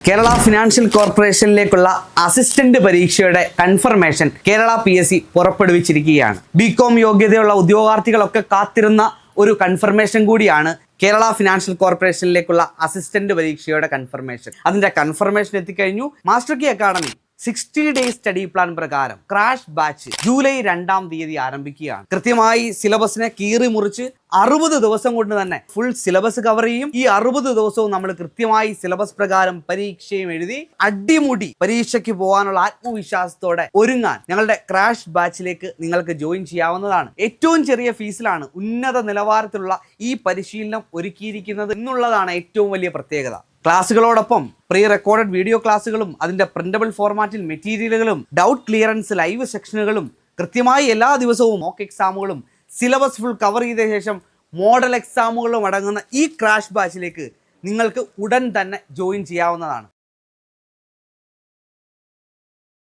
Kerala financial കോർപ്പറേഷനിലേക്കുള്ള assistant പരീക്ഷയുടെ confirmation Kerala PSC പുറപ്പെടുവിച്ചിരിക്കുകയാണ്. ബികോം യോഗ്യതയുള്ള ഉദ്യോഗാർത്ഥികളൊക്കെ കാത്തിരുന്ന ഒരു കൺഫർമേഷൻ കൂടിയാണ് കേരള ഫിനാൻഷ്യൽ കോർപ്പറേഷനിലേക്കുള്ള അസിസ്റ്റന്റ് പരീക്ഷയുടെ കൺഫർമേഷൻ. അതിന്റെ കൺഫർമേഷൻ എത്തിക്കഴിഞ്ഞു. Master key academy 60 days study plan പ്രകാരം ക്രാഷ് ബാച്ച് ജൂലൈ 2-ാം തീയതി ആരംഭിക്കുകയാണ്. കൃത്യമായി സിലബസിനെ കീറി മുറിച്ച് 60 ദിവസം കൊണ്ട് തന്നെ ഫുൾ സിലബസ് കവർ ചെയ്യും. ഈ 60 ദിവസവും നമ്മൾ കൃത്യമായി സിലബസ് പ്രകാരം പരീക്ഷയും എഴുതി അടിമുടി പരീക്ഷയ്ക്ക് പോകാനുള്ള ആത്മവിശ്വാസത്തോടെ ഒരുങ്ങാൻ ഞങ്ങളുടെ ക്രാഷ് ബാച്ചിലേക്ക് നിങ്ങൾക്ക് ജോയിൻ ചെയ്യാവുന്നതാണ്. ഏറ്റവും ചെറിയ ഫീസിലാണ് ഉന്നത നിലവാരത്തിലുള്ള ഈ പരിശീലനം ഒരുക്കിയിരിക്കുന്നത് എന്നുള്ളതാണ് ഏറ്റവും വലിയ പ്രത്യേകത. ക്ലാസ്സുകളോടൊപ്പം പ്രീ റെക്കോർഡഡ് വീഡിയോ ക്ലാസ്സുകളും അതിൻ്റെ പ്രിന്റബിൾ ഫോർമാറ്റിൽ മെറ്റീരിയലുകളും ഡൗട്ട് ക്ലിയറൻസ് ലൈവ് സെക്ഷനുകളും കൃത്യമായി എല്ലാ ദിവസവും മോക്ക് എക്സാമുകളും സിലബസ് ഫുൾ കവർ ചെയ്ത ശേഷം മോഡൽ എക്സാമുകളും അടങ്ങുന്ന ഈ ക്രാഷ് ബാച്ചിലേക്ക് നിങ്ങൾക്ക് ഉടൻ തന്നെ ജോയിൻ ചെയ്യാവുന്നതാണ്.